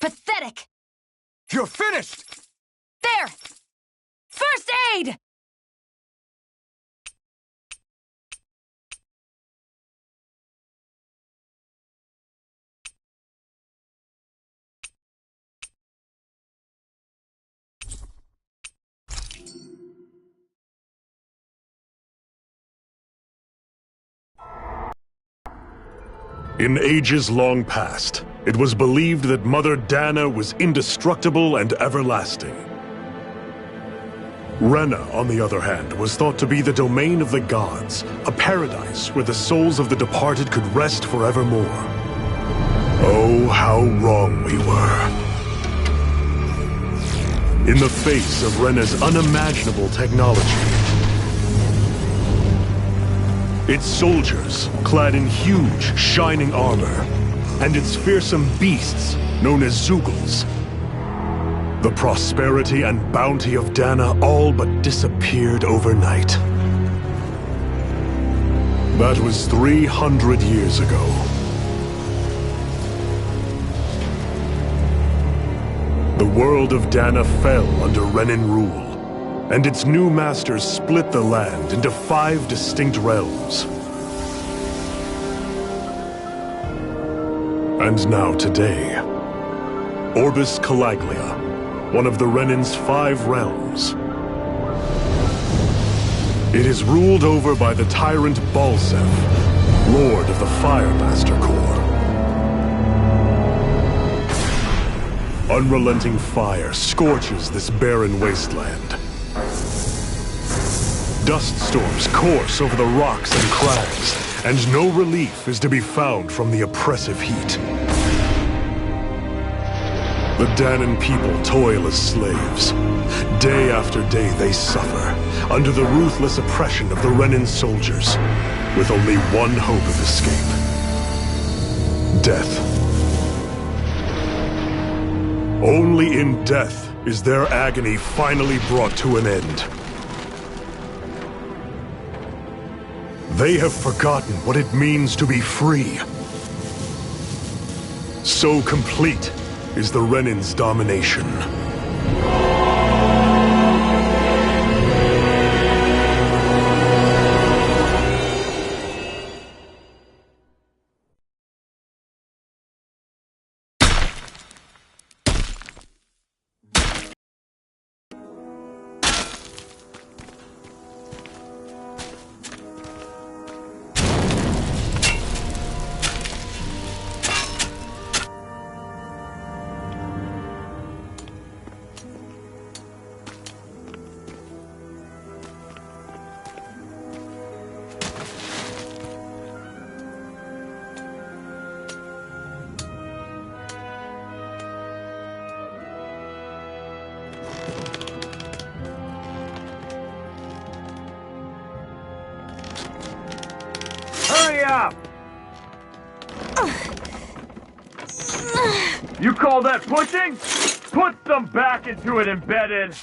Pathetic! You're finished! There! First aid! In ages long past, it was believed that Mother Dana was indestructible and everlasting. Rena, on the other hand, was thought to be the domain of the gods, a paradise where the souls of the departed could rest forevermore. Oh, how wrong we were. In the face of Rena's unimaginable technology, its soldiers, clad in huge, shining armor, and its fearsome beasts, known as Zeugles. The prosperity and bounty of Dana all but disappeared overnight. That was 300 years ago. The world of Dana fell under Renan rule, and its new masters split the land into 5 distinct realms. And now today, Orbis Calaglia, one of the Renan's 5 realms. It is ruled over by the tyrant Balseph, Lord of the Firemaster Corps. Unrelenting fire scorches this barren wasteland. Dust storms course over the rocks and crags, and no relief is to be found from the oppressive heat. The Danan people toil as slaves. Day after day they suffer, under the ruthless oppression of the Renan soldiers, with only one hope of escape. Death. Only in death is their agony finally brought to an end. They have forgotten what it means to be free. So complete is the Renan's domination. Hurry up! You call that pushing? Put some back into it, Embedded!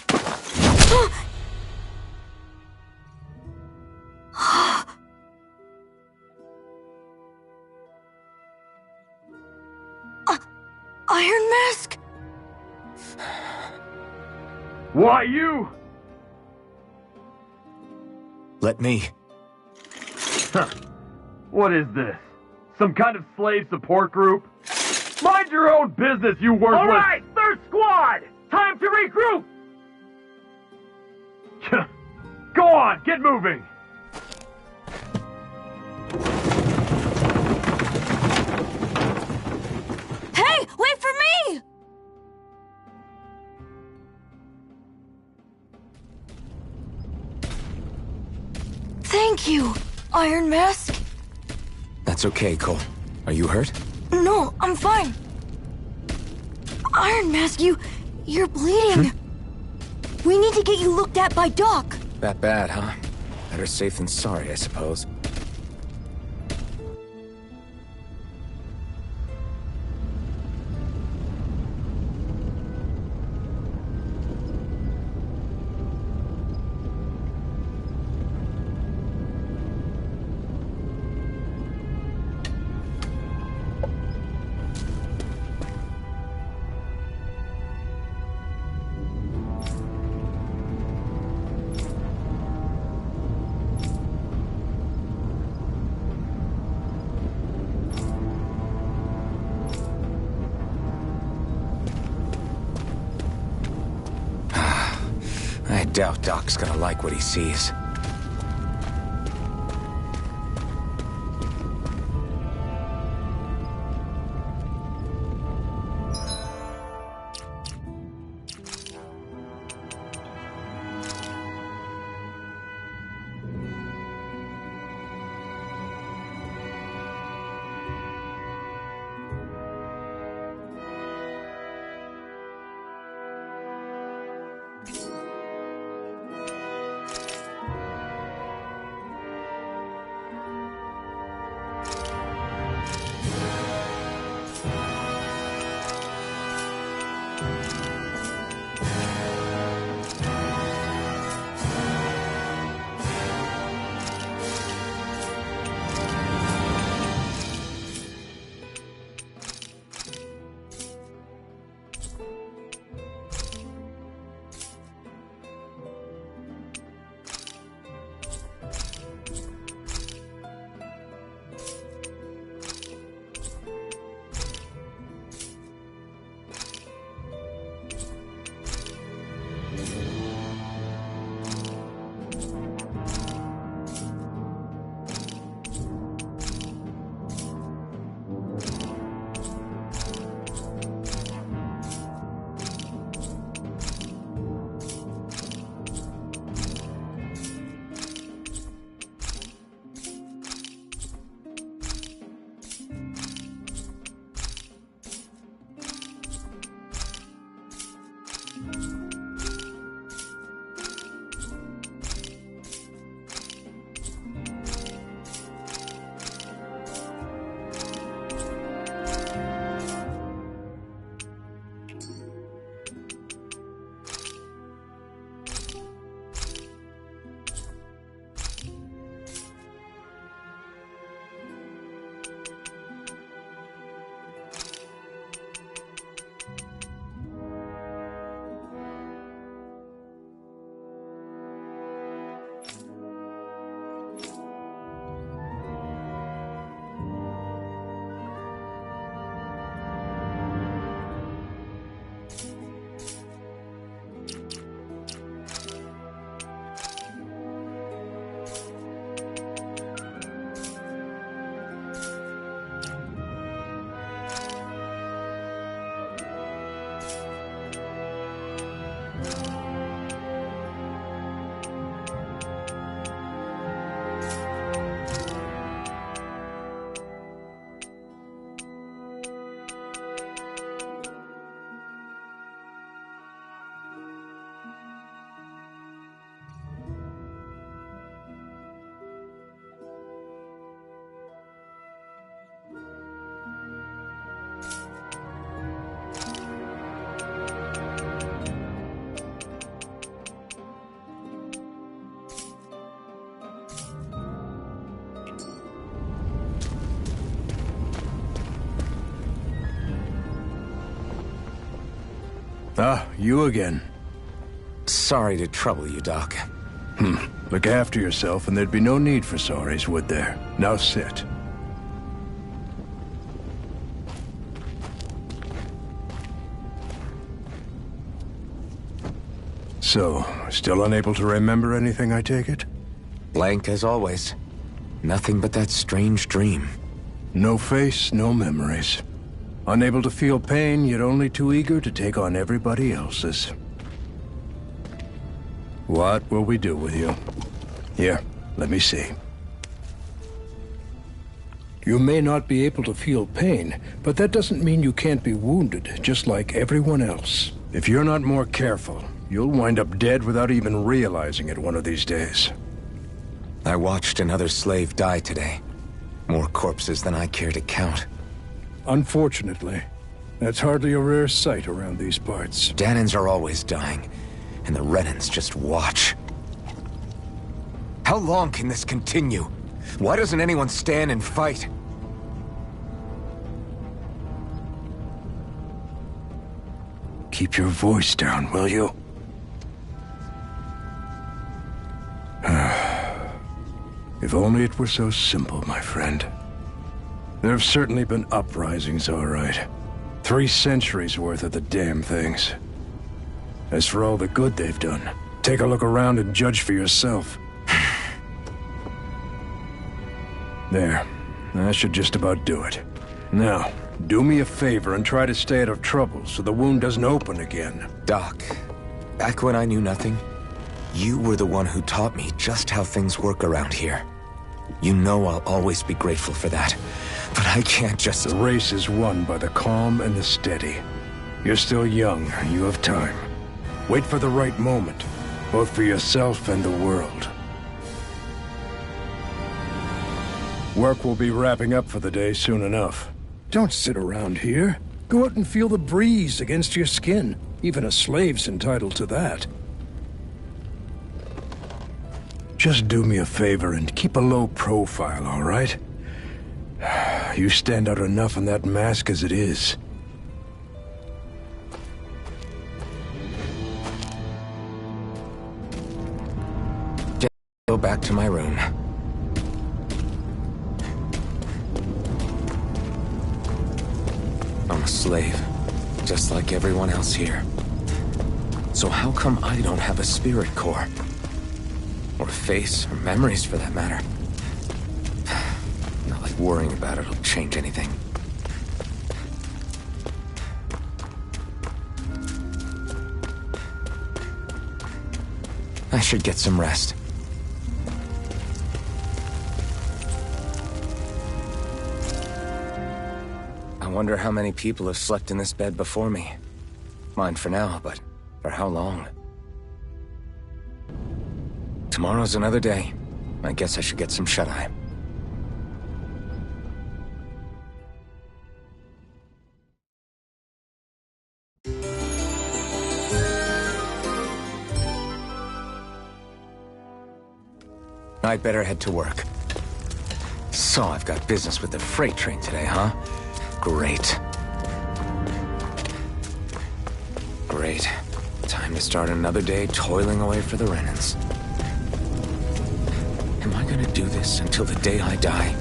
Iron Mask? Why you? Let me. Huh. What is this? Some kind of slave support group? Mind your own business, you worthless— All right, third squad! Time to regroup! Go on, get moving! Hey, wait for me! Thank you, Iron Mask. That's okay, Cole. Are you hurt? No, I'm fine. Iron Mask, you're bleeding. We need to get you looked at by Doc. That bad, huh? Better safe than sorry, I suppose. doubt Doc's gonna like what he sees. Ah, you again. Sorry to trouble you, Doc. Look after yourself and there'd be no need for sorries, would there? Now sit. So, still unable to remember anything, I take it? Blank as always. Nothing but that strange dream. No face, no memories. Unable to feel pain, yet only too eager to take on everybody else's. What will we do with you? Here, let me see. You may not be able to feel pain, but that doesn't mean you can't be wounded, just like everyone else. If you're not more careful, you'll wind up dead without even realizing it one of these days. I watched another slave die today. More corpses than I care to count. Unfortunately, that's hardly a rare sight around these parts. Dahnans are always dying, and the Renans just watch. How long can this continue? Why doesn't anyone stand and fight? Keep your voice down, will you? If only it were so simple, my friend. There have certainly been uprisings, all right. 3 centuries worth of the damn things. As for all the good they've done, Take a look around and judge for yourself. There. That should just about do it. Now, do me a favor and try to stay out of trouble so the wound doesn't open again. Doc, back when I knew nothing, you were the one who taught me just how things work around here. You know I'll always be grateful for that. But I can't just... The race is won by the calm and the steady. You're still young. You have time. Wait for the right moment, both for yourself and the world. Work will be wrapping up for the day soon enough. Don't sit around here. Go out and feel the breeze against your skin. Even a slave's entitled to that. Just do me a favor and keep a low profile, all right? You stand out enough in that mask as it is. Just go back to my room. I'm a slave, just like everyone else here. So how come I don't have a spirit core? Or a face, or memories for that matter? Not like worrying about it'll change anything. I should get some rest. I wonder how many people have slept in this bed before me. Mine for now, but for how long? Tomorrow's another day. I guess I should get some shut-eye. I'd better head to work. So I've got business with the freight train today, huh? Great. Great. Time to start another day toiling away for the Renans. Am I gonna do this until the day I die?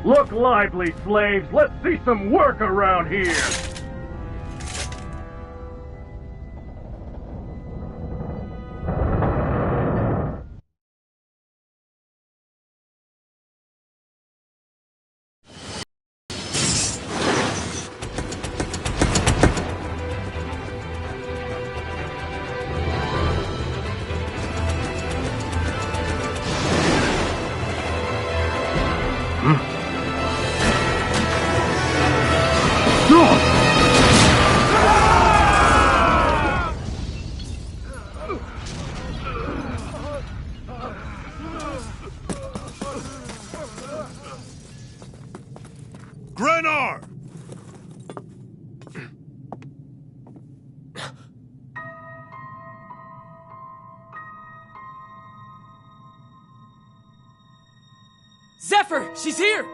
Look lively, slaves! Let's see some work around here! Grenar! Zephyr! She's here!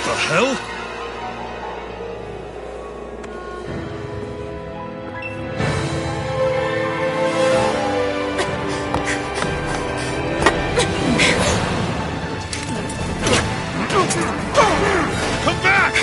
The hell? Come back!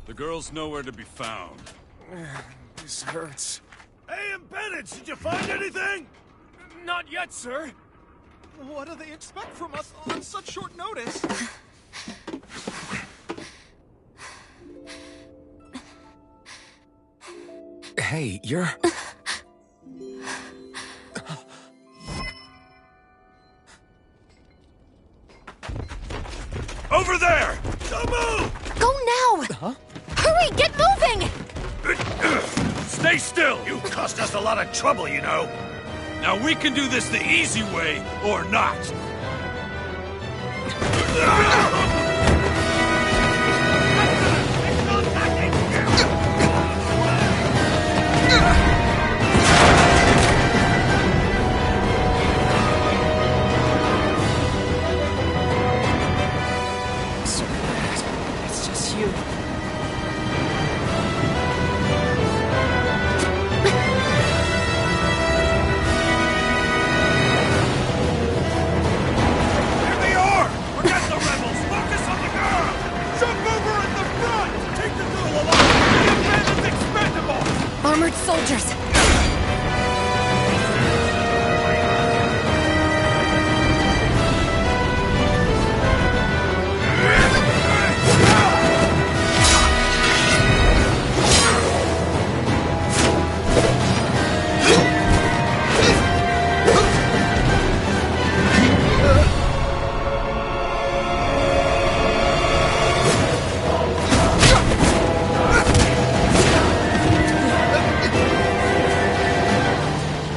The girl's nowhere to be found. This hurts. Hey, Bennett, did you find anything? Not yet, sir! What do they expect from us on such short notice? Hey, you're... Over there! Don't move! Go now! Huh? Hurry, get moving! Stay still! You caused us a lot of trouble, you know. Now we can do this the easy way, or not. So bad. It's just you. Here they are! Forget the rebels! Focus on the girl! Jump over at the front! Take the girl along! The event is expendable! Armored soldiers!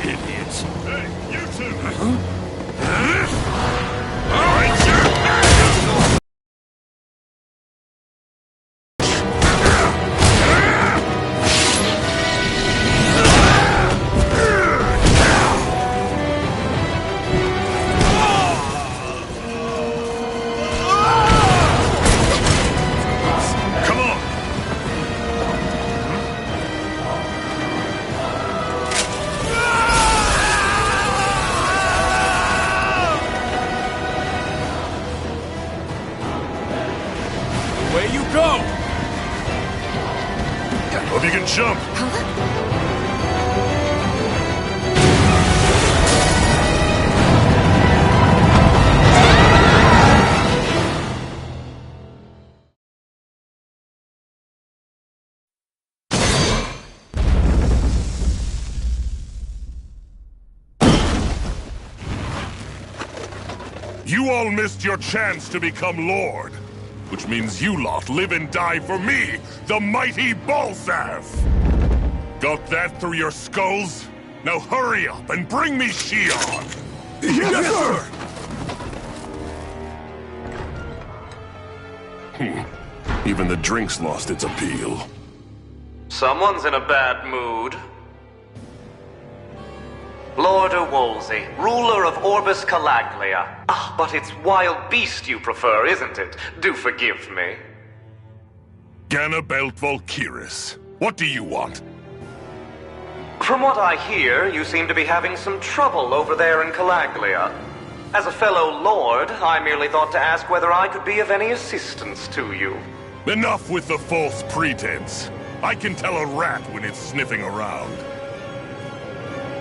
Idiots! Hey, you two! All right, sir! Come on! Away you go! Hope you can jump. You all missed your chance to become Lord. Which means you lot live and die for me, the mighty Balzath! Got that through your skulls? Now hurry up and bring me Shion! Yes, sir! Even the drink's lost its appeal. Someone's in a bad mood. Lord Wolsey, ruler of Orbis Calaglia. Ah, but it's wild beast you prefer, isn't it? Do forgive me. Ganabelt Valkyris, what do you want? From what I hear, you seem to be having some trouble over there in Calaglia. As a fellow lord, I merely thought to ask whether I could be of any assistance to you. Enough with the false pretense. I can tell a rat when it's sniffing around.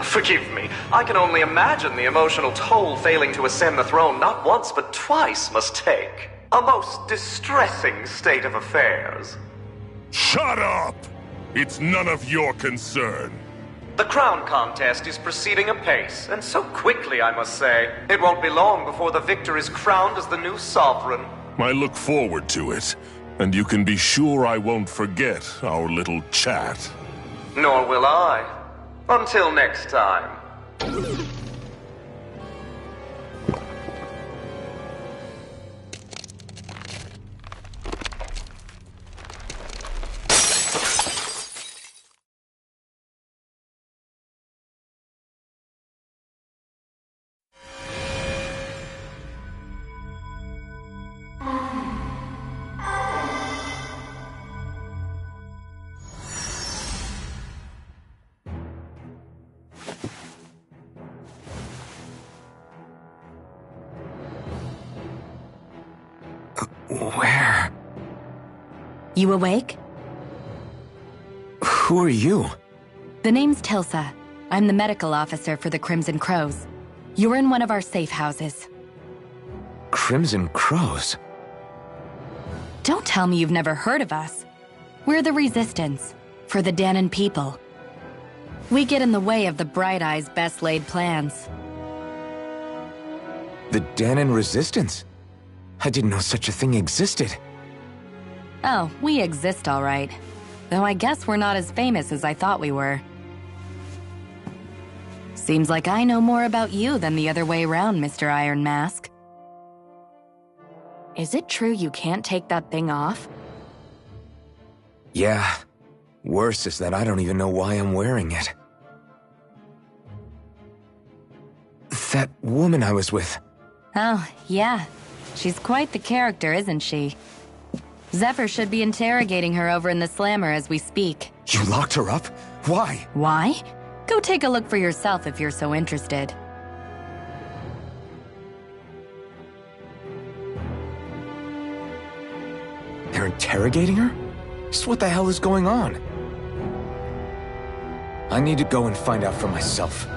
Forgive me, I can only imagine the emotional toll failing to ascend the throne not once but twice must take. A most distressing state of affairs. Shut up! It's none of your concern. The crown contest is proceeding apace, and so quickly, I must say. It won't be long before the victor is crowned as the new sovereign. I look forward to it, and you can be sure I won't forget our little chat. Nor will I. Until next time. Where? You awake? Who are you? The name's Tilsa. I'm the medical officer for the Crimson Crows. You're in one of our safe houses. Crimson Crows? Don't tell me you've never heard of us. We're the Resistance, for the Danon people. We get in the way of the Bright Eyes' best laid plans. The Dahnan Resistance? I didn't know such a thing existed. Oh, we exist all right. Though I guess we're not as famous as I thought we were. Seems like I know more about you than the other way around, Mr. Iron Mask. Is it true you can't take that thing off? Yeah. Worse is that I don't even know why I'm wearing it. That woman I was with. Oh, yeah. She's quite the character, isn't she? Zephyr should be interrogating her over in the Slammer as we speak. You locked her up? Why? Why? Go take a look for yourself if you're so interested. They're interrogating her? Just what the hell is going on? I need to go and find out for myself.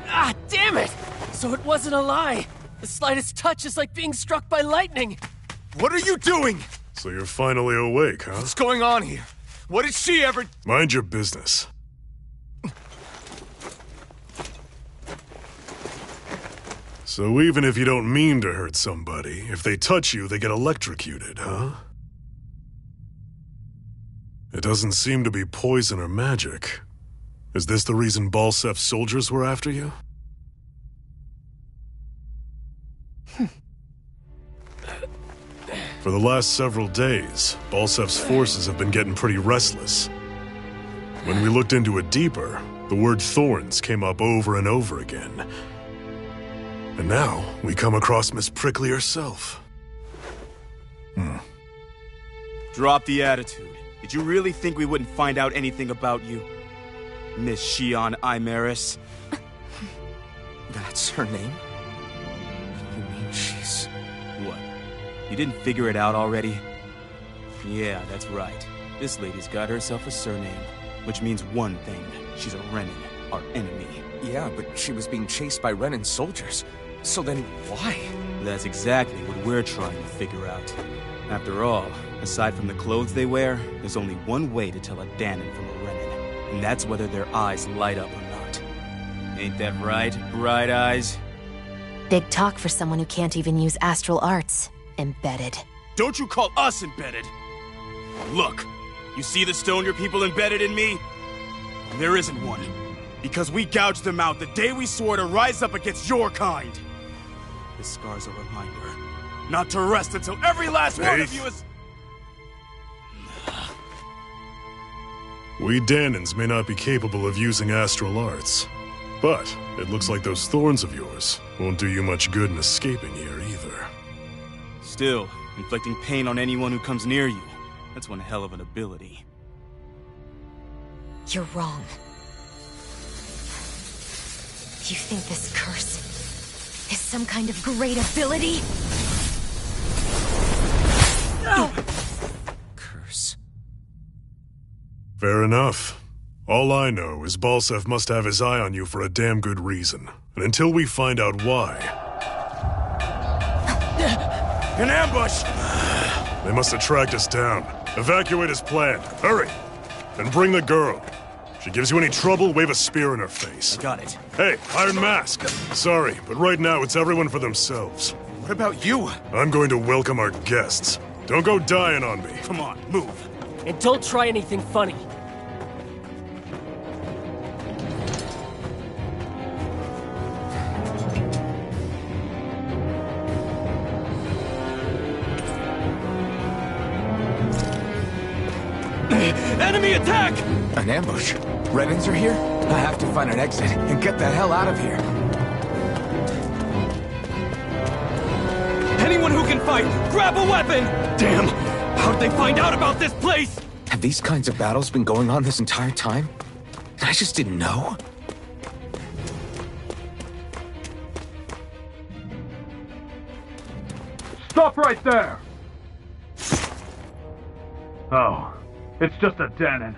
Ah, damn it! So it wasn't a lie. The slightest touch is like being struck by lightning. What are you doing? So you're finally awake, huh? What's going on here? What did she ever... Mind your business. So even if you don't mean to hurt somebody, if they touch you, they get electrocuted, huh? It doesn't seem to be poison or magic. Is this the reason Balsef's soldiers were after you? For the last several days, Balsef's forces have been getting pretty restless. When we looked into it deeper, the word thorns came up over and over again. And now, we come across Miss Prickly herself. Drop the attitude. Did you really think we wouldn't find out anything about you? Miss Xion Imaris? That's her name? You mean she's... What? You didn't figure it out already? Yeah, that's right. This lady's got herself a surname, which means one thing. She's a Renan, our enemy. Yeah, but she was being chased by Renan soldiers. So then, why? That's exactly what we're trying to figure out. After all, aside from the clothes they wear, there's only one way to tell a Dahnan from a Renan, and that's whether their eyes light up or not. Ain't that right, Bright Eyes? Big talk for someone who can't even use astral arts. Embedded. Don't you call us embedded! Look, you see the stone your people embedded in me? There isn't one. Because we gouged them out the day we swore to rise up against your kind. This scar's a reminder, not to rest until every last one of you is... We Dahnans may not be capable of using astral arts, but it looks like those thorns of yours won't do you much good in escaping here either. Still, inflicting pain on anyone who comes near you, that's one hell of an ability. You're wrong. You think this curse is some kind of great ability? No! Curse. Fair enough. All I know is Balsef must have his eye on you for a damn good reason. And until we find out why... An ambush! They must have tracked us down. Evacuate as planned. Hurry! And bring the girl. If she gives you any trouble, wave a spear in her face. I got it. Hey, Iron Mask! Sorry, but right now it's everyone for themselves. What about you? I'm going to welcome our guests. Don't go dying on me. Come on, move. And don't try anything funny. Enemy attack! An ambush? Renans are here? I have to find an exit and get the hell out of here. Anyone who can fight, grab a weapon! Damn! How'd they find out about this place? Have these kinds of battles been going on this entire time? I just didn't know? Stop right there! Oh, it's just a Dahnan.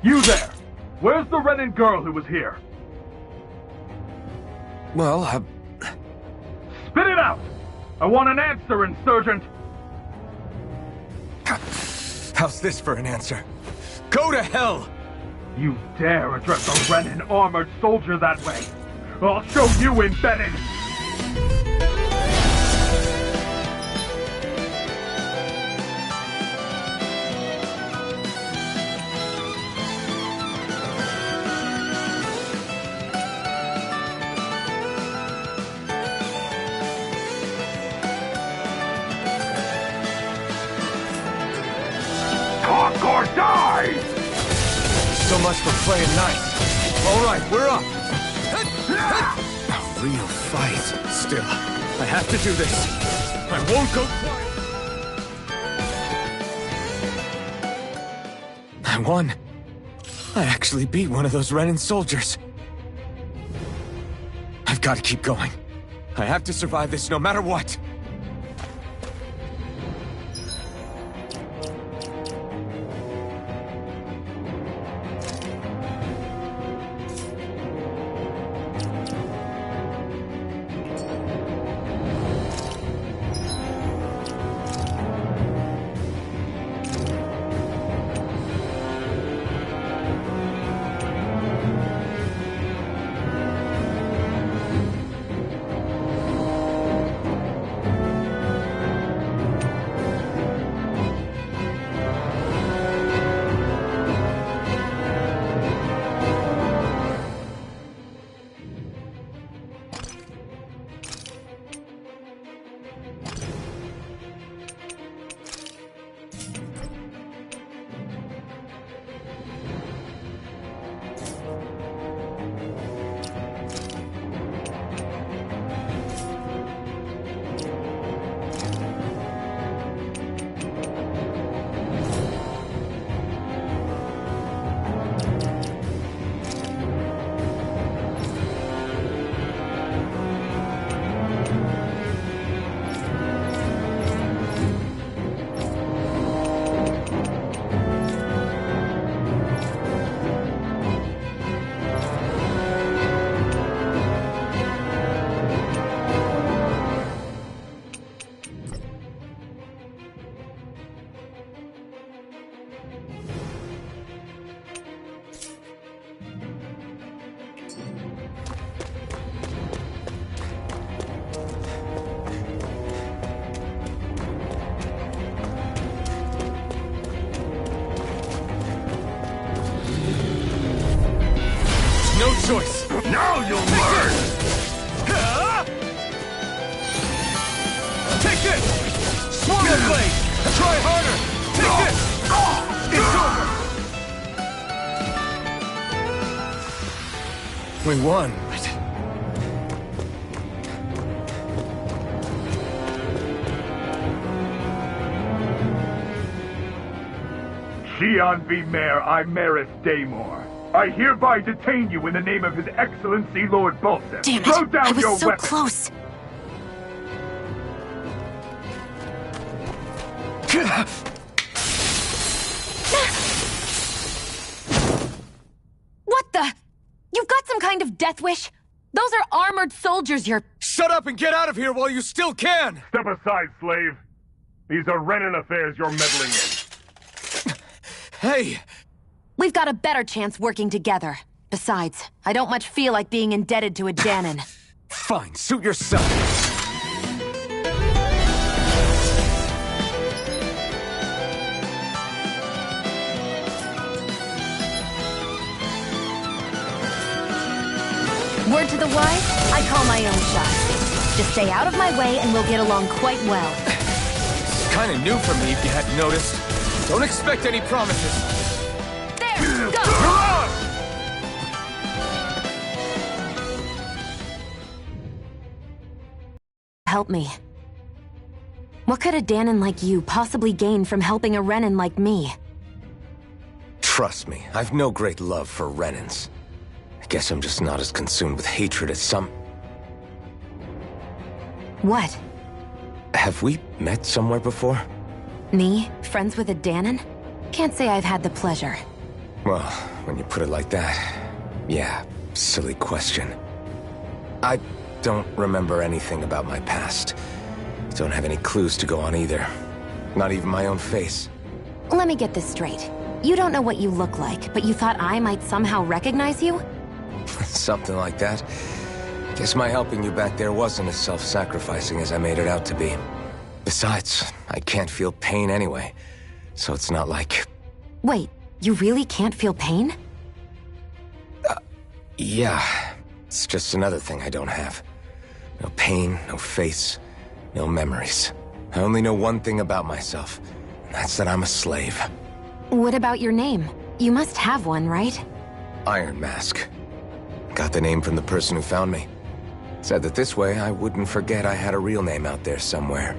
You there! Where's the Renan girl who was here? Well, Get out! I want an answer, Insurgent! How's this for an answer? Go to hell! You dare address a Renan armored soldier that way? I'll show you, Embedded! Talk or die! So much for playing nice. All right, we're up. A real fight. Still, I have to do this. I won't go quiet. I won. I actually beat one of those Renan soldiers. I've got to keep going. I have to survive this no matter what. No choice. Now you'll learn! Take this! Swallow blade! Try harder! Take this! It's over! We won, but... Xian V. Mayor Imaris Daymore. I hereby detain you in the name of His Excellency Lord Balsam. Damn it! Throw down I was your so weapon. close. What the? You've got some kind of death wish? Those are armored soldiers you're... Shut up and get out of here while you still can! Step aside, slave. These are Renan affairs you're meddling in. Hey! We've got a better chance working together. Besides, I don't much feel like being indebted to a Danon. Fine, suit yourself. Word to the wise, I call my own shot. Just stay out of my way and we'll get along quite well. It's kind of new for me if you hadn't noticed. Don't expect any promises. There, go! Help me. What could a Danon like you possibly gain from helping a Renan like me? Trust me, I've no great love for Renans. I guess I'm just not as consumed with hatred as some... What? Have we met somewhere before? Me? Friends with a Danon? Can't say I've had the pleasure. Well, when you put it like that, yeah, silly question. don't remember anything about my past. Don't have any clues to go on either. Not even my own face. Let me get this straight. You don't know what you look like, but you thought I might somehow recognize you? Something like that. Guess my helping you back there wasn't as self-sacrificing as I made it out to be. Besides, I can't feel pain anyway, so it's not like... Wait, you really can't feel pain? Yeah. It's just another thing I don't have. No pain, no face, no memories. I only know one thing about myself, and that's that I'm a slave. What about your name? You must have one, right? Iron Mask. Got the name from the person who found me. Said that this way I wouldn't forget I had a real name out there somewhere.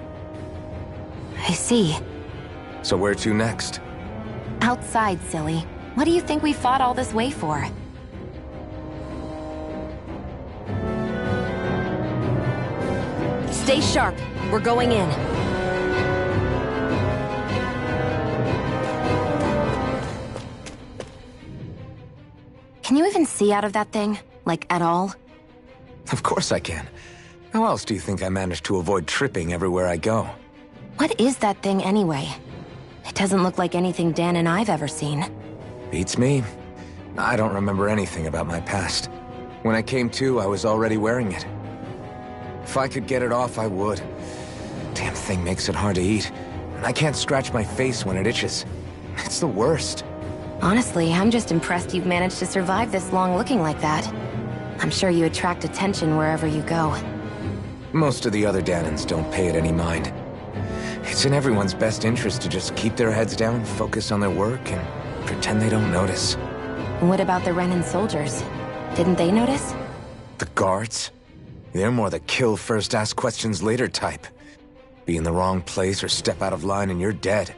I see. So where to next? Outside, silly. What do you think we fought all this way for? Stay sharp. We're going in. Can you even see out of that thing? Like, at all? Of course I can. How else do you think I managed to avoid tripping everywhere I go? What is that thing anyway? It doesn't look like anything Dan and I've ever seen. Beats me. I don't remember anything about my past. When I came to, I was already wearing it. If I could get it off, I would. Damn thing makes it hard to eat. And I can't scratch my face when it itches. It's the worst. Honestly, I'm just impressed you've managed to survive this long looking like that. I'm sure you attract attention wherever you go. Most of the other Danans don't pay it any mind. It's in everyone's best interest to just keep their heads down, focus on their work, and pretend they don't notice. What about the Renan soldiers? Didn't they notice? The guards? They're more the kill first, ask questions later type. Be in the wrong place or step out of line and you're dead.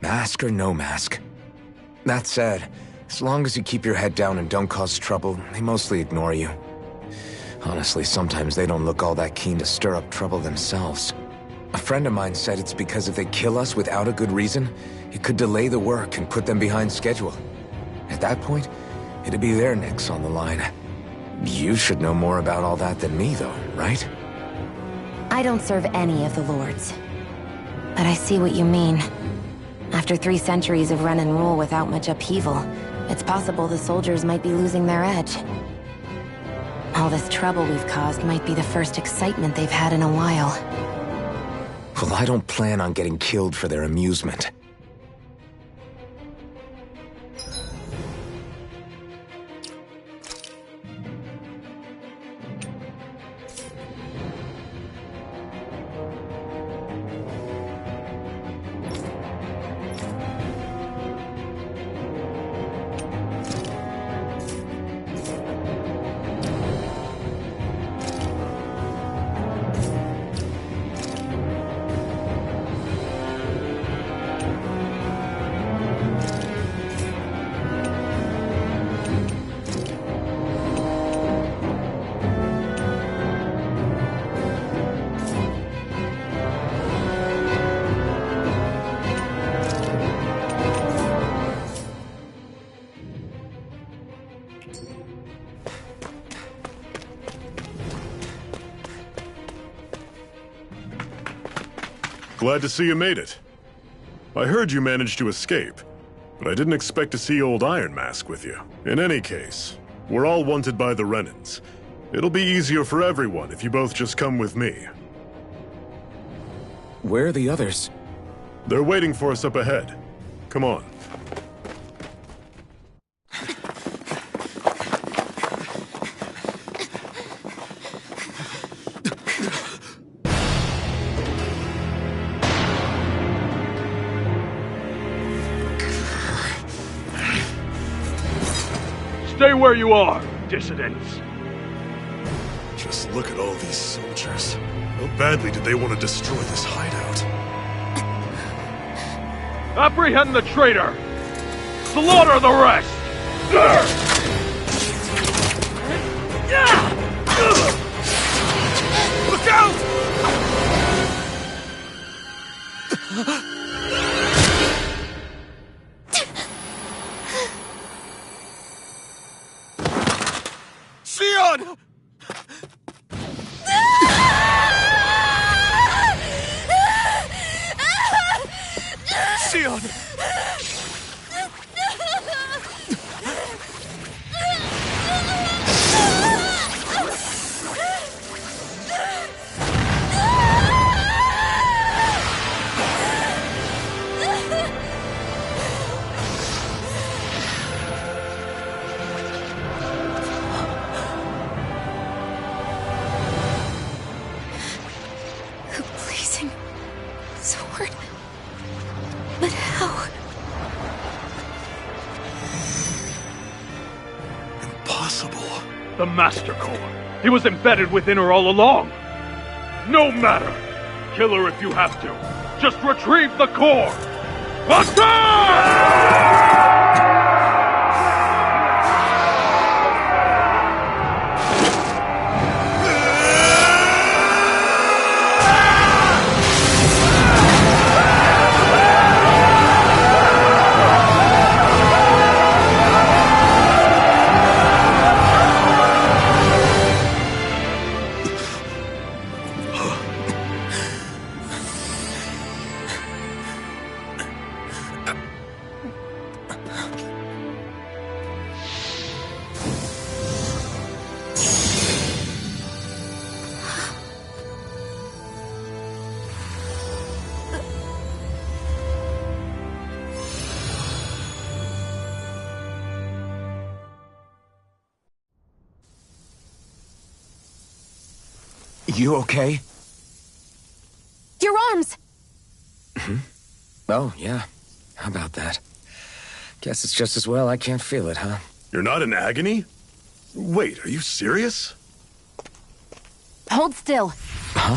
Mask or no mask. That said, as long as you keep your head down and don't cause trouble, they mostly ignore you. Honestly, sometimes they don't look all that keen to stir up trouble themselves. A friend of mine said it's because if they kill us without a good reason, it could delay the work and put them behind schedule. At that point, it'd be their necks on the line. You should know more about all that than me, though, right? I don't serve any of the lords. But I see what you mean. After 3 centuries of Renan rule without much upheaval, it's possible the soldiers might be losing their edge. All this trouble we've caused might be the first excitement they've had in a while. Well, I don't plan on getting killed for their amusement. Glad to see you made it. I heard you managed to escape, but I didn't expect to see old Iron Mask with you. In any case, we're all wanted by the Renans. It'll be easier for everyone if you both just come with me. Where are the others? They're waiting for us up ahead. Come on. Stay where you are, dissidents. Just look at all these soldiers. How badly did they want to destroy this hideout? Apprehend the traitor! Slaughter the rest! Look out! Shionne! Xion! The blazing sword. But how? Impossible. The Master Core. He was embedded within her all along. No matter. Kill her if you have to. Just retrieve the core. Attack! You okay? Your arms! Oh, yeah. How about that? Guess it's just as well I can't feel it, huh? You're not in agony? Wait, are you serious? Hold still. Huh?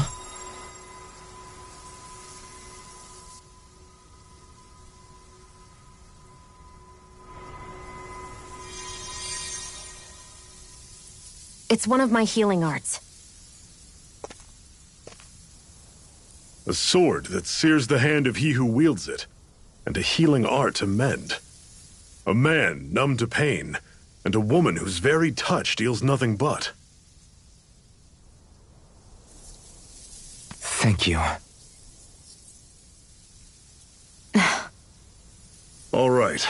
It's one of my healing arts. A sword that sears the hand of he who wields it, and a healing art to mend. A man numb to pain, and a woman whose very touch deals nothing but. Thank you. All right,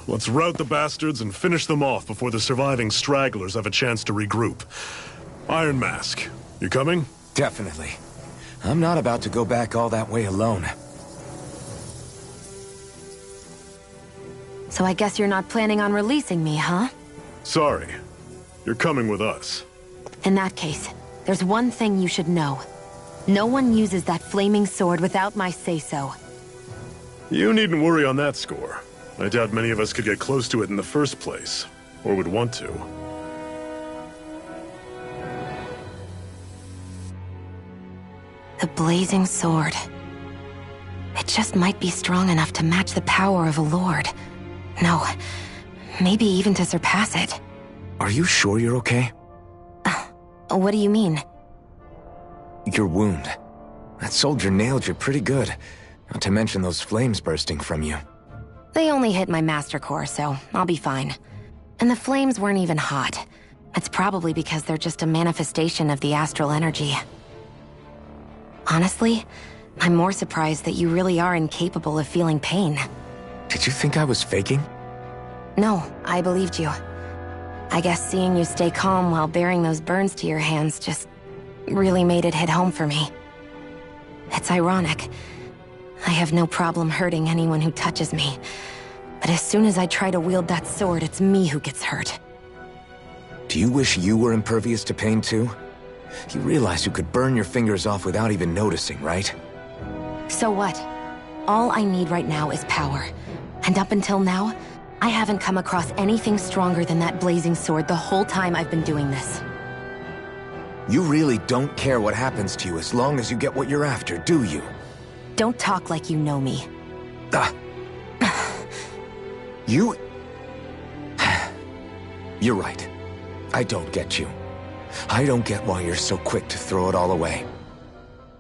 let's rout the bastards and finish them off before the surviving stragglers have a chance to regroup. Iron Mask, you coming? Definitely. I'm not about to go back all that way alone. So I guess you're not planning on releasing me, huh? Sorry. You're coming with us. In that case, there's one thing you should know. No one uses that flaming sword without my say-so. You needn't worry on that score. I doubt many of us could get close to it in the first place, or would want to. The blazing sword. It just might be strong enough to match the power of a lord. No, maybe even to surpass it. Are you sure you're okay? What do you mean? Your wound. That soldier nailed you pretty good. Not to mention those flames bursting from you. They only hit my Master Core, so I'll be fine. And the flames weren't even hot. It's probably because they're just a manifestation of the astral energy. Honestly, I'm more surprised that you really are incapable of feeling pain. Did you think I was faking? No, I believed you. I guess seeing you stay calm while bearing those burns to your hands just really made it hit home for me. It's ironic. I have no problem hurting anyone who touches me. But as soon as I try to wield that sword, it's me who gets hurt. Do you wish you were impervious to pain too? You realize you could burn your fingers off without even noticing, right? So what? All I need right now is power. And up until now, I haven't come across anything stronger than that blazing sword the whole time I've been doing this. You really don't care what happens to you as long as you get what you're after, do you? Don't talk like you know me. You... You're right. I don't get you. I don't get why you're so quick to throw it all away.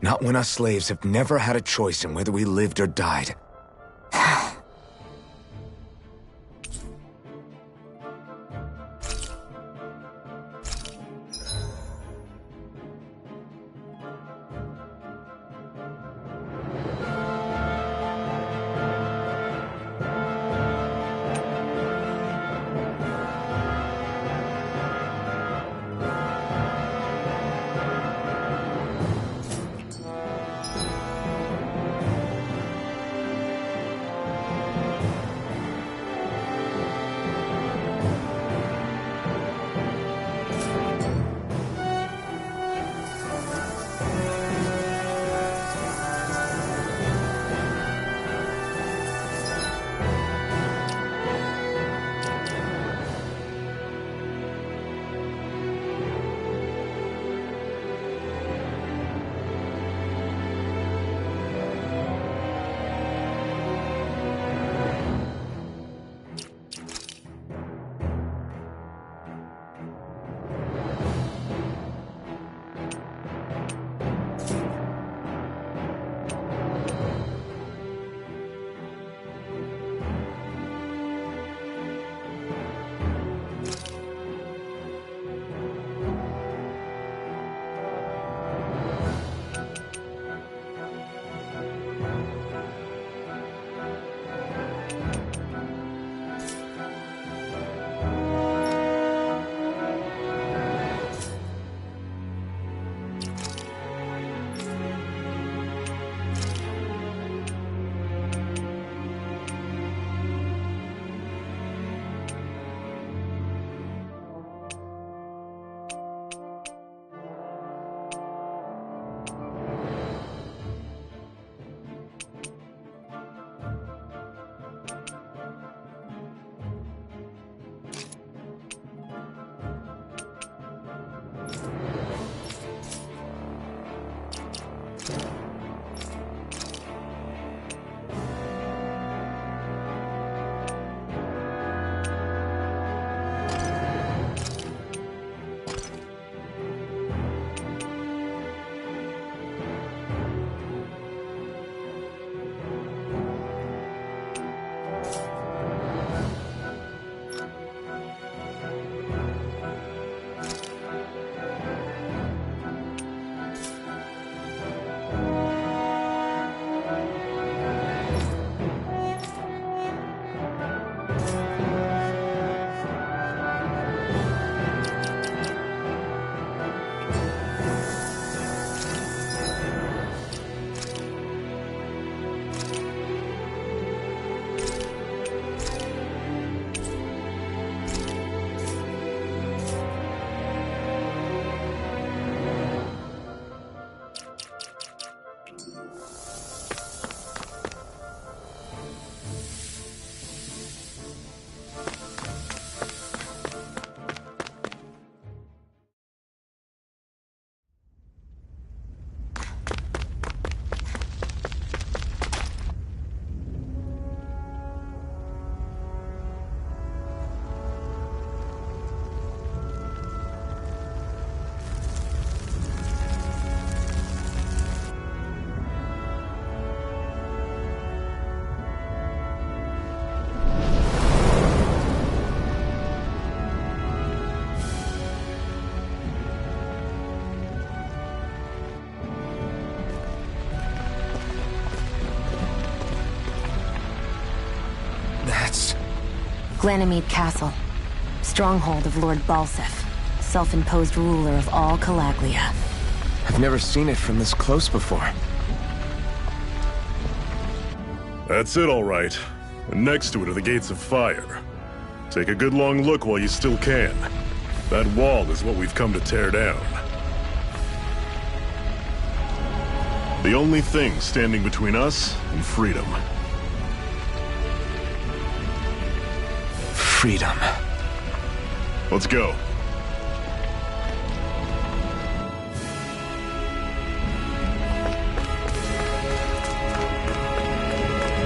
Not when us slaves have never had a choice in whether we lived or died. That's... Glanimede Castle. Stronghold of Lord Balseph. Self-imposed ruler of all Calaglia. I've never seen it from this close before. That's it, all right. And next to it are the Gates of Fire. Take a good long look while you still can. That wall is what we've come to tear down. The only thing standing between us and freedom. Freedom. Let's go.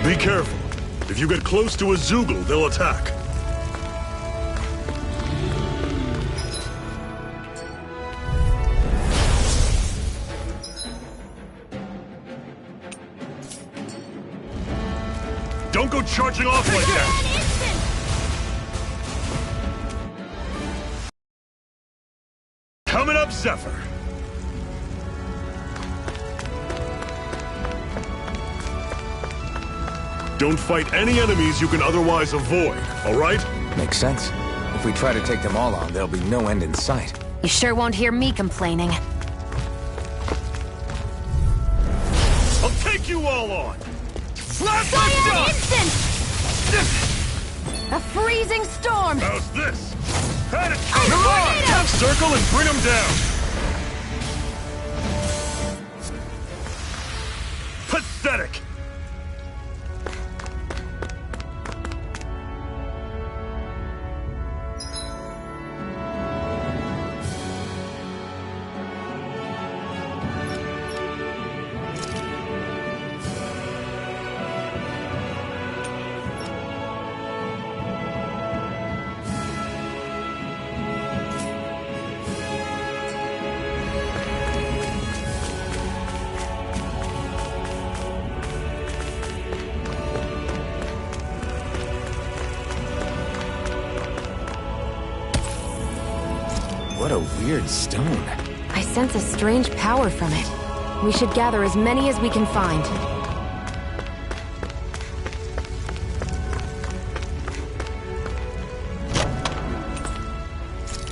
Be careful. If you get close to a Zeugle, they'll attack. Don't go charging off like that! Coming up, Zephyr! Don't fight any enemies you can otherwise avoid, all right? Makes sense. If we try to take them all on, there'll be no end in sight. You sure won't hear me complaining. I'll take you all on! Blast Cyan Instant! A freezing storm! How's this? Had it! Tornado! Circle and bring them down! Pathetic! What a weird stone. I sense a strange power from it. We should gather as many as we can find.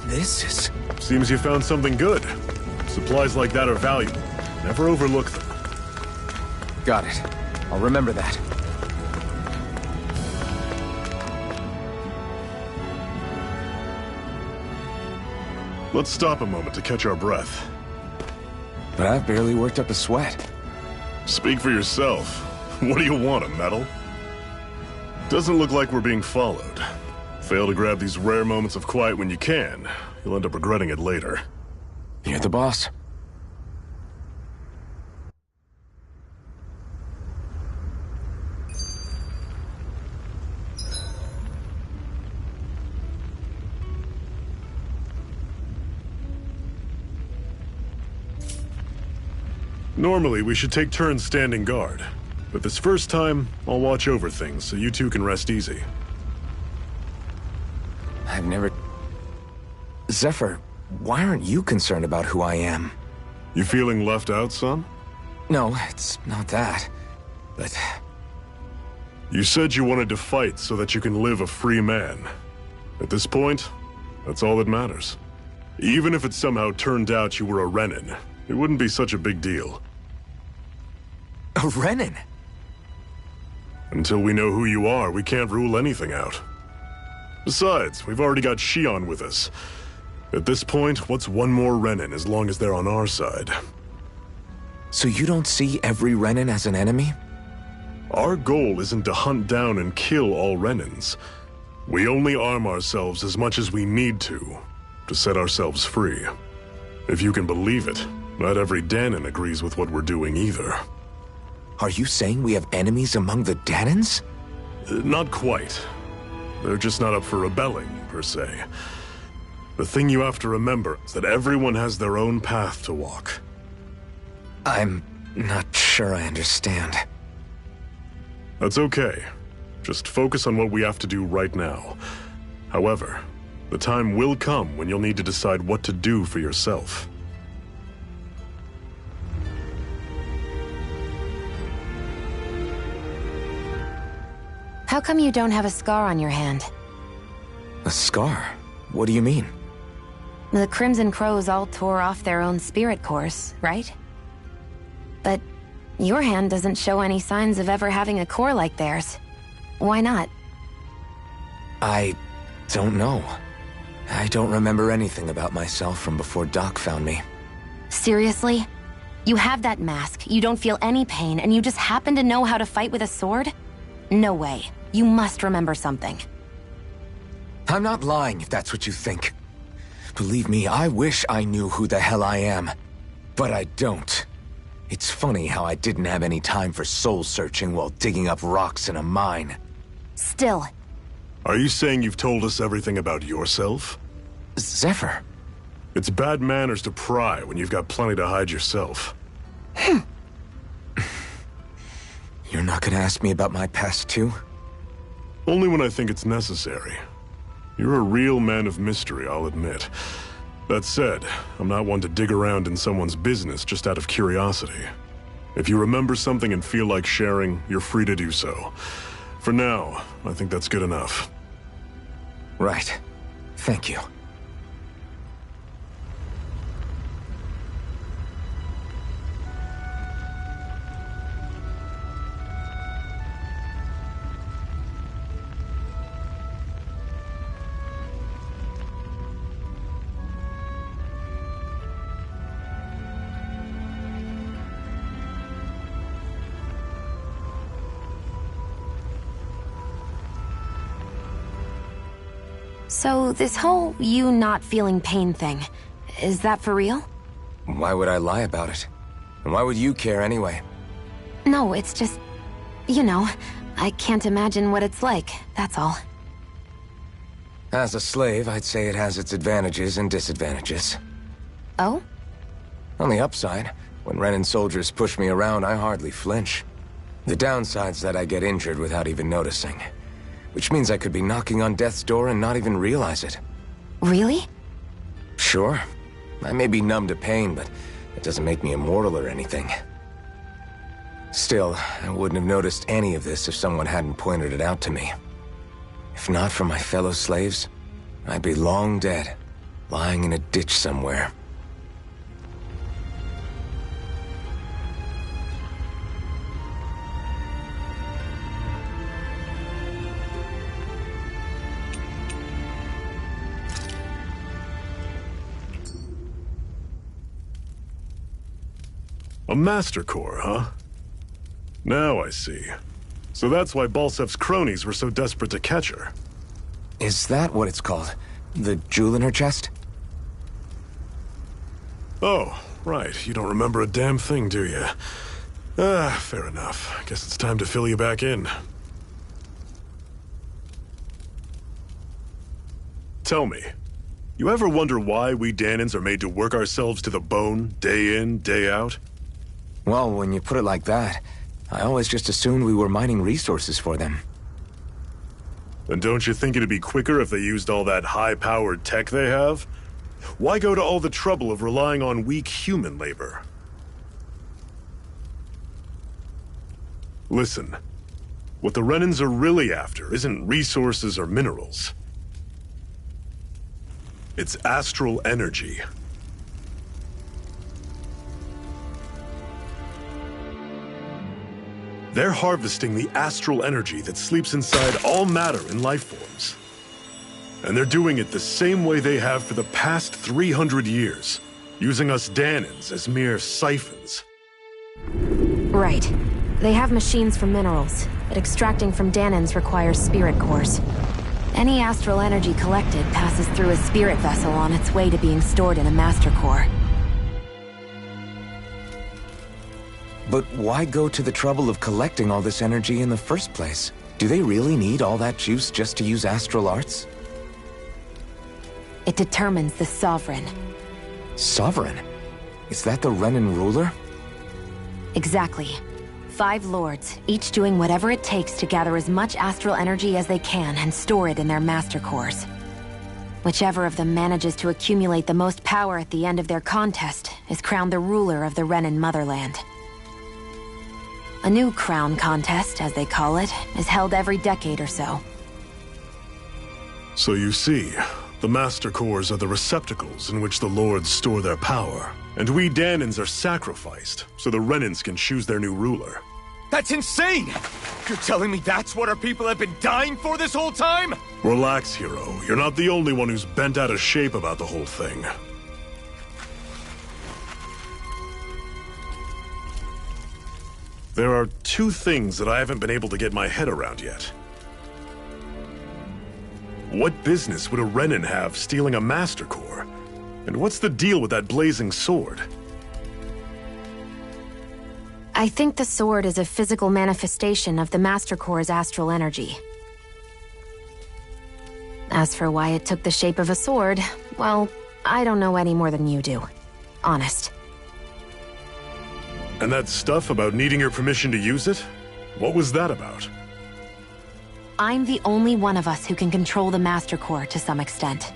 This is... Seems you found something good. Supplies like that are valuable. Never overlook them. Got it. I'll remember that. Let's stop a moment to catch our breath. But I've barely worked up a sweat. Speak for yourself. What do you want, a medal? Doesn't look like we're being followed. Fail to grab these rare moments of quiet when you can. You'll end up regretting it later. You're the boss. Normally, we should take turns standing guard. But this first time, I'll watch over things so you two can rest easy. I've never... Zephyr, why aren't you concerned about who I am? You feeling left out, son? No, it's not that. But... You said you wanted to fight so that you can live a free man. At this point, that's all that matters. Even if it somehow turned out you were a Renin, it wouldn't be such a big deal. A Renin? Until we know who you are, we can't rule anything out. Besides, we've already got Shion with us. At this point, what's one more Renin as long as they're on our side? So you don't see every Renin as an enemy? Our goal isn't to hunt down and kill all Renins. We only arm ourselves as much as we need to set ourselves free. If you can believe it, not every Dahnan agrees with what we're doing either. Are you saying we have enemies among the Dahnans? Not quite. They're just not up for rebelling, per se. The thing you have to remember is that everyone has their own path to walk. I'm not sure I understand. That's okay. Just focus on what we have to do right now. However, the time will come when you'll need to decide what to do for yourself. How come you don't have a scar on your hand? A scar? What do you mean? The Crimson Crows all tore off their own spirit cores, right? But your hand doesn't show any signs of ever having a core like theirs. Why not? I don't know. I don't remember anything about myself from before Doc found me. Seriously? You have that mask, you don't feel any pain, and you just happen to know how to fight with a sword? No way. You must remember something. I'm not lying if that's what you think. Believe me, I wish I knew who the hell I am. But I don't. It's funny how I didn't have any time for soul-searching while digging up rocks in a mine. Still. Are you saying you've told us everything about yourself? Zephyr. It's bad manners to pry when you've got plenty to hide yourself. You're not gonna ask me about my past, too? Only when I think it's necessary. You're a real man of mystery, I'll admit. That said, I'm not one to dig around in someone's business just out of curiosity. If you remember something and feel like sharing, you're free to do so. For now, I think that's good enough. Right. Thank you. So, this whole you not feeling pain thing, is that for real? Why would I lie about it? And why would you care anyway? No, it's just... you know, I can't imagine what it's like, that's all. As a slave, I'd say it has its advantages and disadvantages. Oh? On the upside, when Renan soldiers push me around, I hardly flinch. The downside's that I get injured without even noticing. Which means I could be knocking on death's door and not even realize it. Really? Sure. I may be numb to pain, but it doesn't make me immortal or anything. Still, I wouldn't have noticed any of this if someone hadn't pointed it out to me. If not for my fellow slaves, I'd be long dead, lying in a ditch somewhere. A Master Core, huh? Now I see. So that's why Balsef's cronies were so desperate to catch her. Is that what it's called? The jewel in her chest? Oh, right. You don't remember a damn thing, do you? Fair enough. Guess it's time to fill you back in. Tell me, you ever wonder why we Dahnans are made to work ourselves to the bone, day in, day out? Well, when you put it like that, I always just assumed we were mining resources for them. And don't you think it'd be quicker if they used all that high-powered tech they have? Why go to all the trouble of relying on weak human labor? Listen, what the Renans are really after isn't resources or minerals. It's astral energy. They're harvesting the astral energy that sleeps inside all matter in life forms. And they're doing it the same way they have for the past 300 years, using us Dahnans as mere siphons. Right. They have machines for minerals, but extracting from Dahnans requires spirit cores. Any astral energy collected passes through a spirit vessel on its way to being stored in a master core. But why go to the trouble of collecting all this energy in the first place? Do they really need all that juice just to use astral arts? It determines the Sovereign. Sovereign? Is that the Renan ruler? Exactly. 5 lords, each doing whatever it takes to gather as much astral energy as they can and store it in their master cores. Whichever of them manages to accumulate the most power at the end of their contest is crowned the ruler of the Renan motherland. A new crown contest, as they call it, is held every decade or so. So you see, the Master Cores are the receptacles in which the Lords store their power. And we Dahnans are sacrificed, so the Renans can choose their new ruler. That's insane! You're telling me that's what our people have been dying for this whole time? Relax, hero. You're not the only one who's bent out of shape about the whole thing. There are two things that I haven't been able to get my head around yet. What business would a Renan have stealing a Master Core? And what's the deal with that blazing sword? I think the sword is a physical manifestation of the Master Core's astral energy. As for why it took the shape of a sword, well, I don't know any more than you do. Honest. And that stuff about needing your permission to use it? What was that about? I'm the only one of us who can control the Master Core to some extent.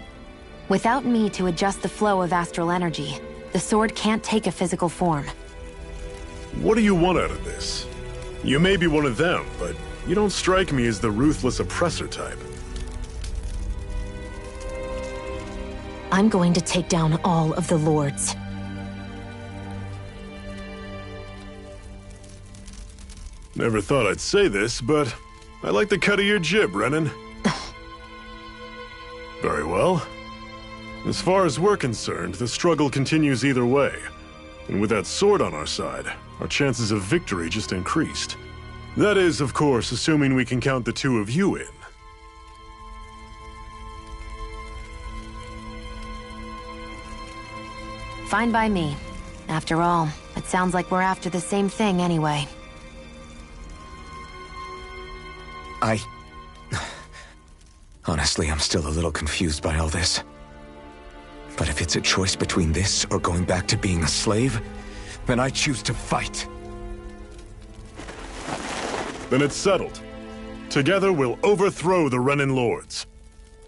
Without me to adjust the flow of astral energy, the sword can't take a physical form. What do you want out of this? You may be one of them, but you don't strike me as the ruthless oppressor type. I'm going to take down all of the Lords. Never thought I'd say this, but I like the cut of your jib, Renan. Very well. As far as we're concerned, the struggle continues either way. And with that sword on our side, our chances of victory just increased. That is, of course, assuming we can count the two of you in. Fine by me. After all, it sounds like we're after the same thing anyway. Honestly, I'm still a little confused by all this. But if it's a choice between this or going back to being a slave, then I choose to fight. Then it's settled. Together we'll overthrow the Renan Lords.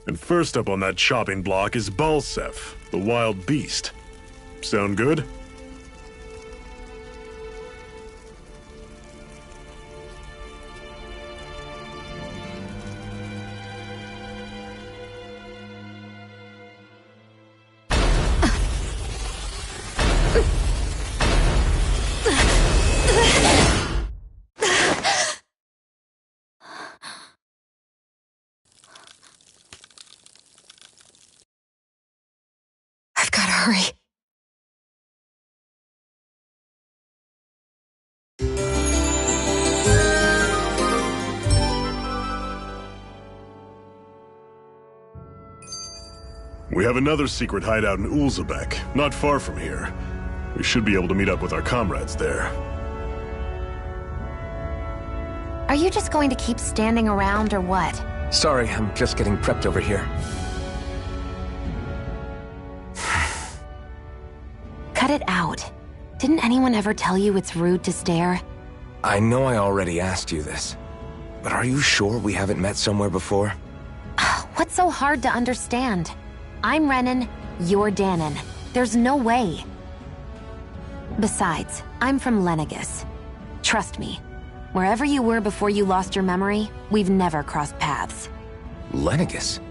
And first up on that chopping block is Balseph, the wild beast. Sound good? I've gotta hurry. We have another secret hideout in Ulzebek, not far from here. We should be able to meet up with our comrades there. Are you just going to keep standing around or what? Sorry, I'm just getting prepped over here. Cut it out. Didn't anyone ever tell you it's rude to stare? I know I already asked you this, but are you sure we haven't met somewhere before? What's so hard to understand? I'm Renan, you're Dahnan. There's no way. Besides, I'm from Lenegis. Trust me, wherever you were before you lost your memory, we've never crossed paths. Lenegis?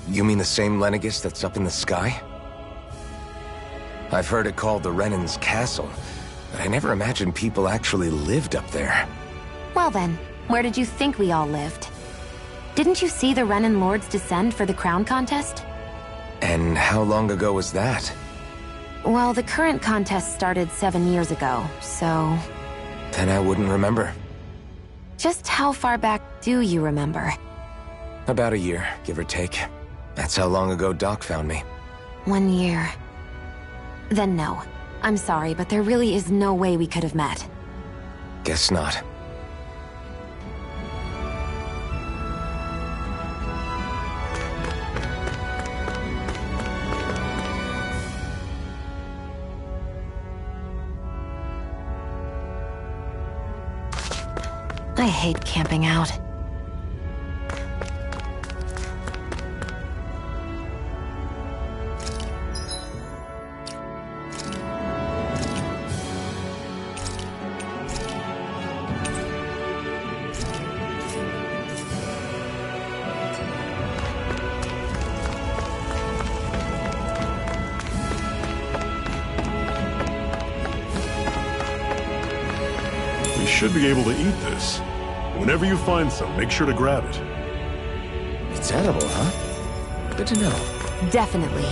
You mean the same Lenegis that's up in the sky? I've heard it called the Renan's Castle, but I never imagined people actually lived up there. Well then, where did you think we all lived? Didn't you see the Renan Lords descend for the crown contest? And how long ago was that? Well, the current contest started 7 years ago, so... Then I wouldn't remember. Just how far back do you remember? About a year, give or take. That's how long ago Doc found me. 1 year. Then no. I'm sorry, but there really is no way we could have met. Guess not. I hate camping out. should be able to eat this. Whenever you find some, make sure to grab it. It's edible, huh? Good to know. Definitely.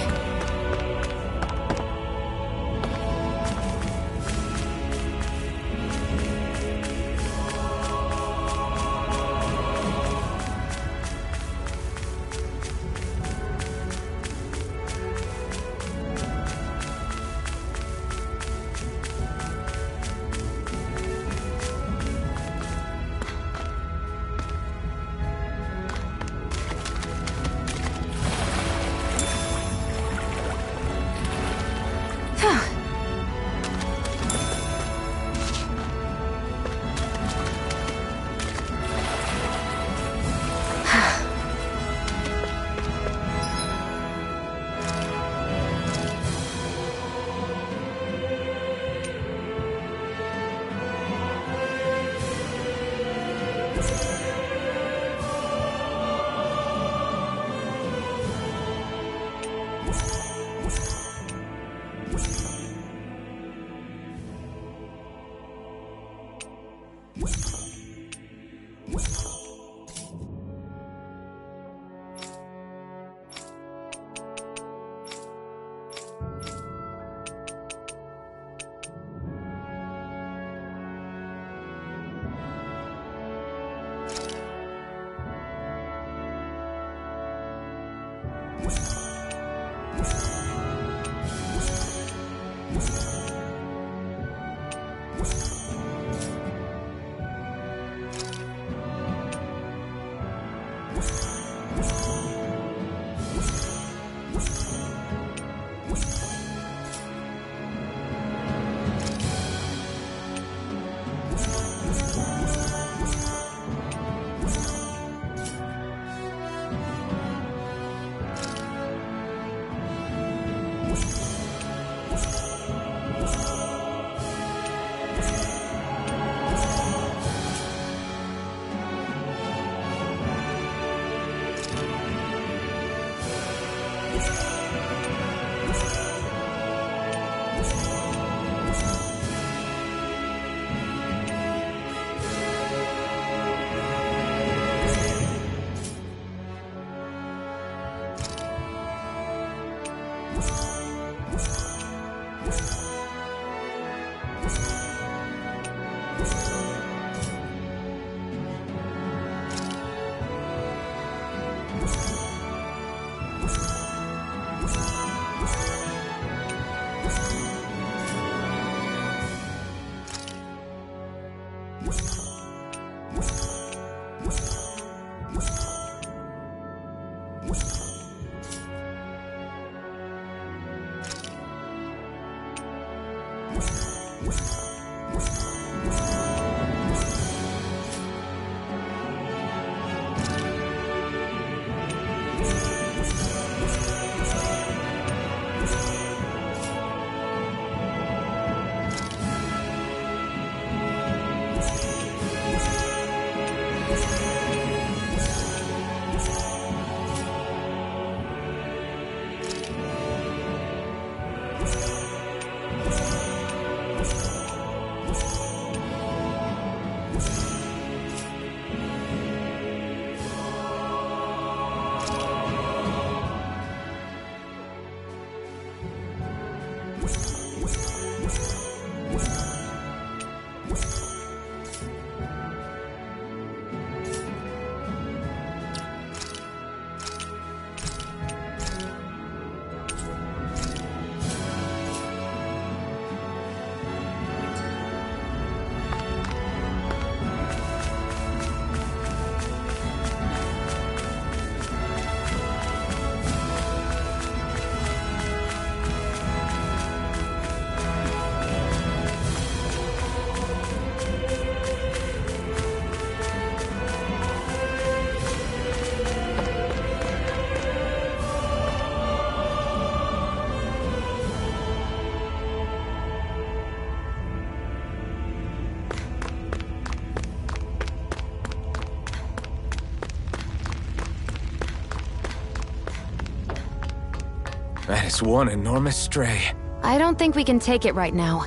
That is one enormous stray. I don't think we can take it right now.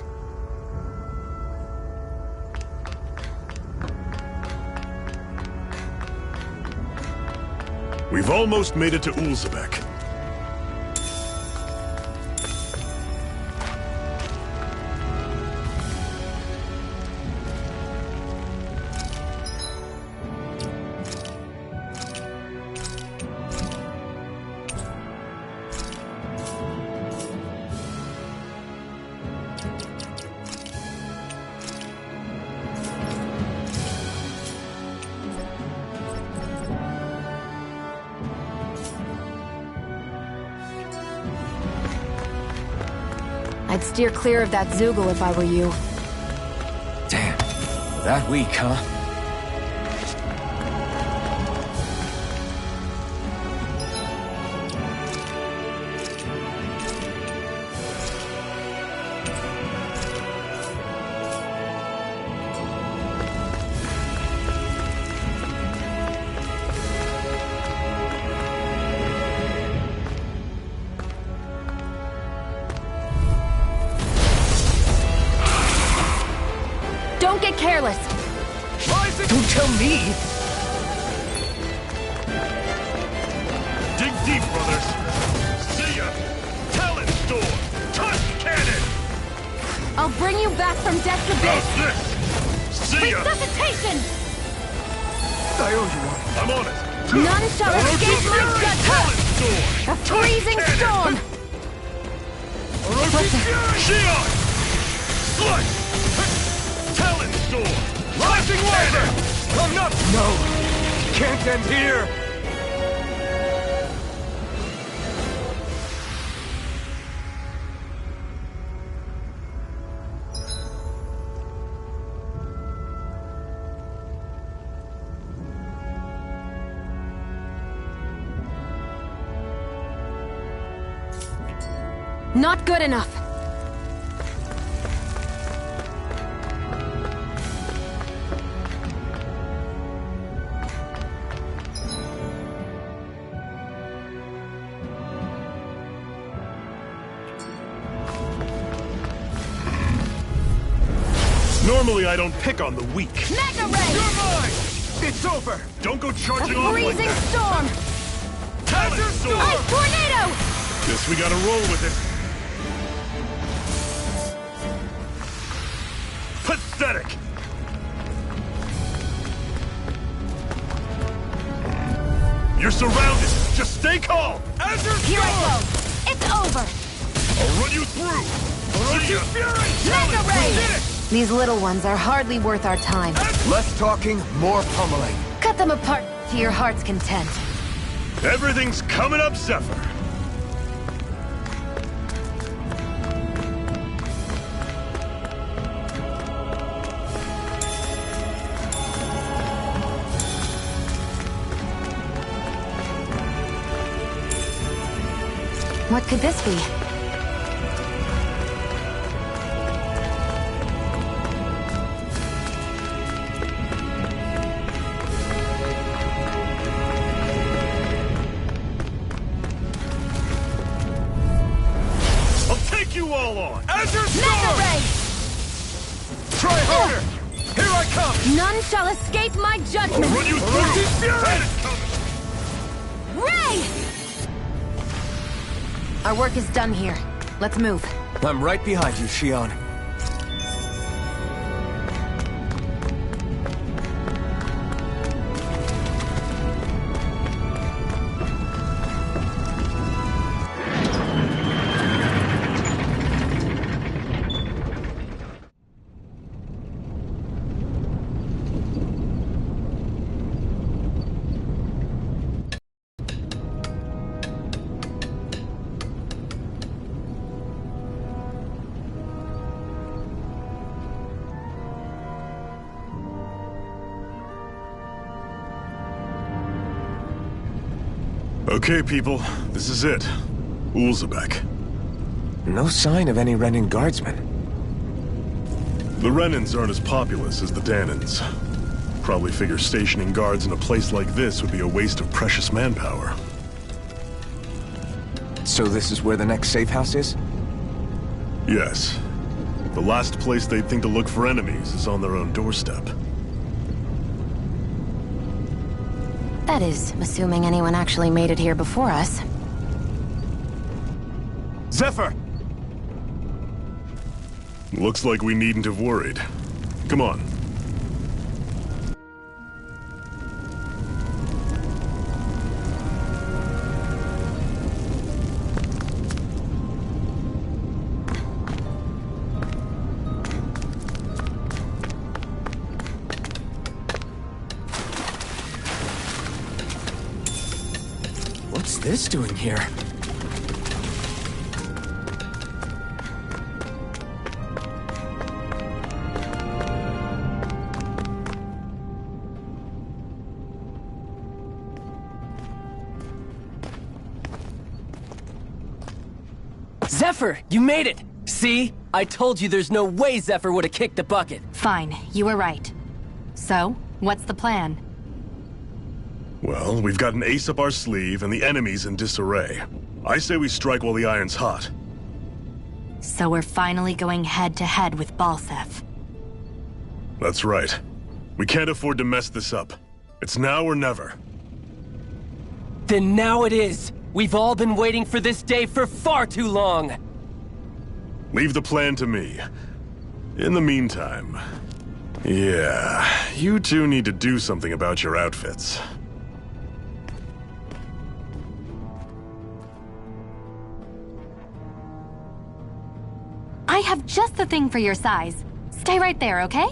We've almost made it to Ulzebek. I'd steer clear of that Zoogle if I were you. Damn. That weak, huh? Don't get careless! Don't tell me! Dig deep, brothers! See ya! Talent Storm! Tusk Cannon! I'll bring you back from death's abyss! How's this? See ya! Resuscitation! I owe you one. I'm on it! None shall escape my Talent judgment! Storm! A freezing storm! Shion! Slut! Talent Storm! Rising Wyvern! Come up! No! Can't end here! Not good enough! Normally I don't pick on the weak. Mega Ray! You're mine! It's over! Don't go A charging off like freezing that! storm! Talent Storm! Ice tornado! Guess we gotta roll with it. Pathetic! You're surrounded! Just stay calm! Azure Here I Storm! go! It's over! I'll run you through! See ya! Mega Ray! These little ones are hardly worth our time. Less talking, more pummeling. Cut them apart to your heart's content. Everything's coming up, Zephyr! What could this be? I'll take you all on! Azure Mega Storm! Ray! Try harder! Here I come! None shall escape my I'll judgment! run you Orochi's through! Fury! That is coming! Ray! Our work is done here. Let's move. I'm right behind you, Shion. Okay, people, this is it. Ulzebek. No sign of any Renin guardsmen. The Renins aren't as populous as the Danins. Probably figure stationing guards in a place like this would be a waste of precious manpower. So this is where the next safe house is? Yes. The last place they'd think to look for enemies is on their own doorstep. That is, assuming anyone actually made it here before us. Zephyr! Looks like we needn't have worried. Come on. What's this doing here? Zephyr, you made it! See? I told you there's no way Zephyr would have kicked the bucket. Fine, you were right. So, what's the plan? Well, we've got an ace up our sleeve and the enemy's in disarray. I say we strike while the iron's hot. So we're finally going head-to-head with Balseph. That's right. We can't afford to mess this up. It's now or never. Then now it is! We've all been waiting for this day for far too long! Leave the plan to me. In the meantime... yeah, you two need to do something about your outfits. I have just the thing for your size. Stay right there, okay?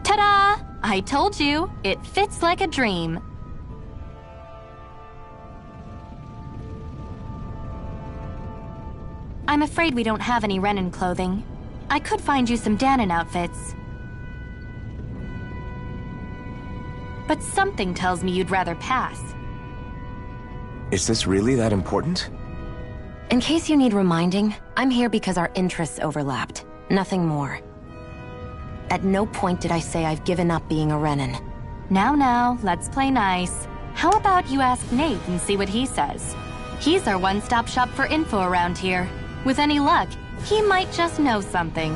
Ta-da! I told you, it fits like a dream. I'm afraid we don't have any Renan clothing. I could find you some Dahnan outfits. But something tells me you'd rather pass. Is this really that important? In case you need reminding, I'm here because our interests overlapped. Nothing more. At no point did I say I've given up being a Renan. Now, let's play nice. How about you ask Nate and see what he says? He's our one-stop shop for info around here. With any luck, he might just know something.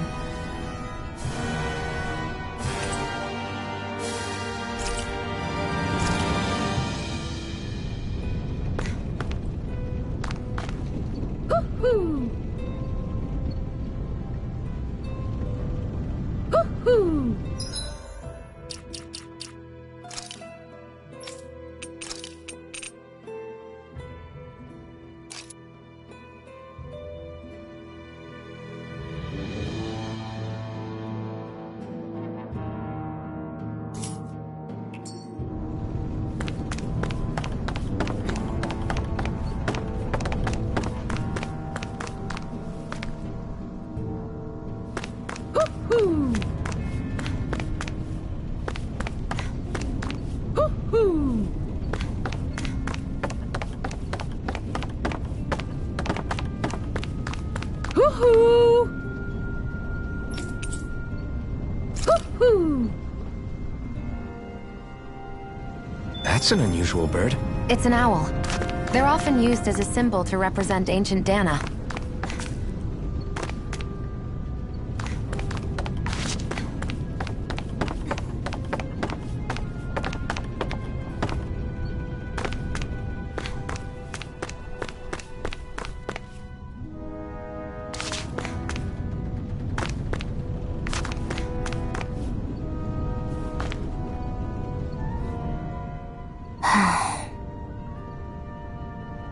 Hoo-hoo! Hoo-hoo! That's an unusual bird. It's an owl. They're often used as a symbol to represent ancient Dana.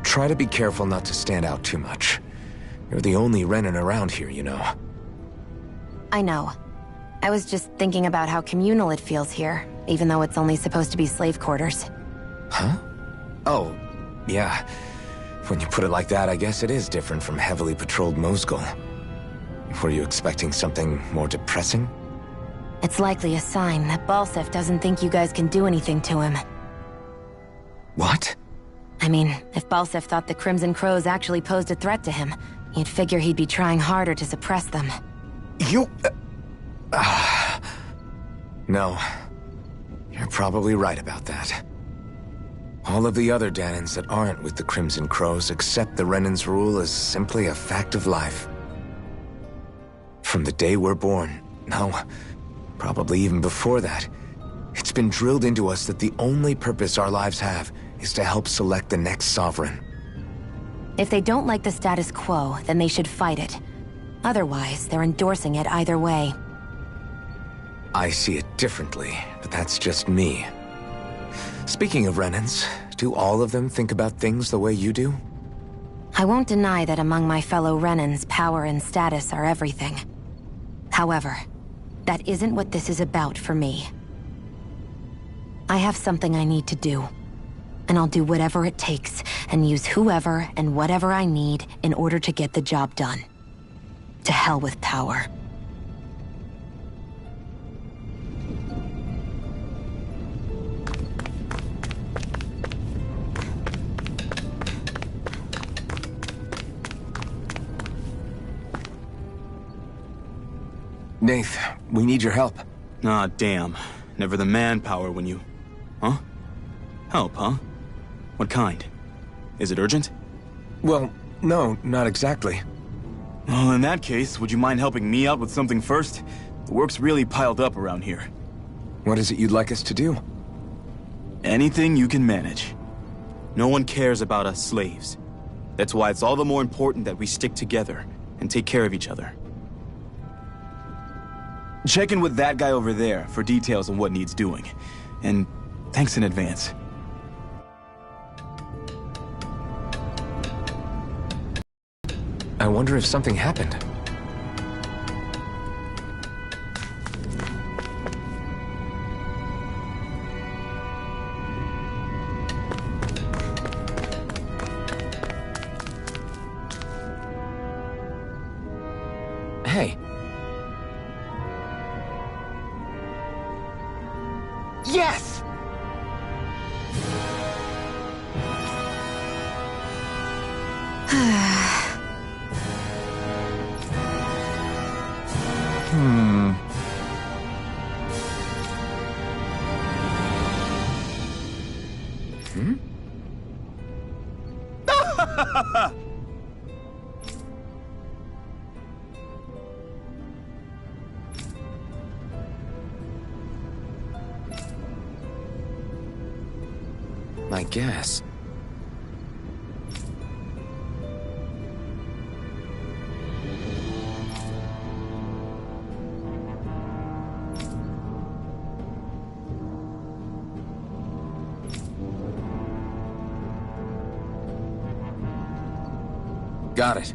Try to be careful not to stand out too much. You're the only Renan around here, you know. I know. I was just thinking about how communal it feels here, even though it's only supposed to be slave quarters. Huh? Oh, yeah. When you put it like that, I guess it is different from heavily patrolled Mosgul. Were you expecting something more depressing? It's likely a sign that Balseph doesn't think you guys can do anything to him. What? I mean, if Balseph thought the Crimson Crows actually posed a threat to him, you'd figure he'd be trying harder to suppress them. You... No. You're probably right about that. All of the other Danans that aren't with the Crimson Crows accept the Renan's rule as simply a fact of life. From the day we're born, no, probably even before that, it's been drilled into us that the only purpose our lives have is to help select the next sovereign. If they don't like the status quo, then they should fight it. Otherwise, they're endorsing it either way. I see it differently, but that's just me. Speaking of Renans, do all of them think about things the way you do? I won't deny that among my fellow Renans, power and status are everything. However, that isn't what this is about for me. I have something I need to do, and I'll do whatever it takes and use whoever and whatever I need in order to get the job done. To hell with power. Nath, we need your help. Ah, damn. Never the manpower when you... Huh? Help, huh? What kind? Is it urgent? Well, no, not exactly. Well, in that case, would you mind helping me out with something first? The work's really piled up around here. What is it you'd like us to do? Anything you can manage. No one cares about us slaves. That's why it's all the more important that we stick together and take care of each other. Check in with that guy over there for details on what needs doing. And thanks in advance. I wonder if something happened. Hey. Yes! I guess. Got it.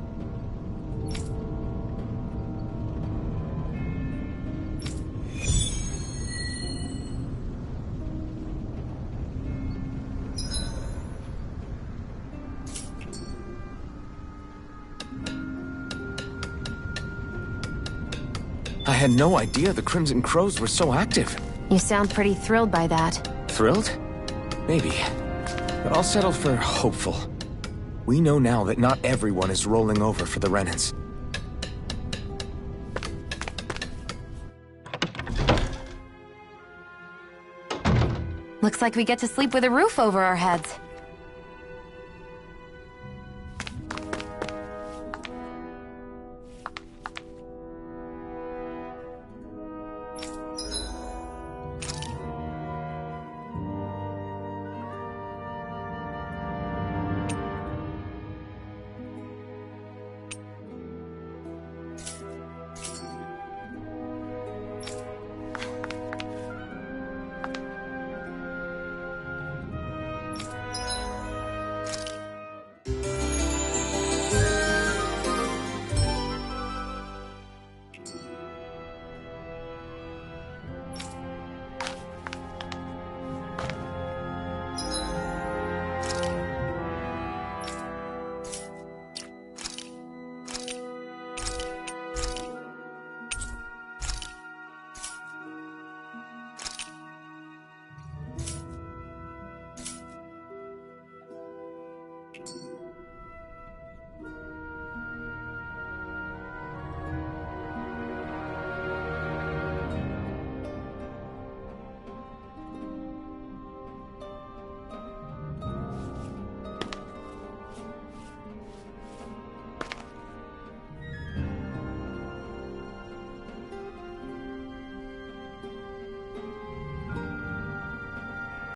I had no idea the Crimson Crows were so active. You sound pretty thrilled by that. Thrilled? Maybe. But I'll settle for hopeful. We know now that not everyone is rolling over for the Renans. Looks like we get to sleep with a roof over our heads.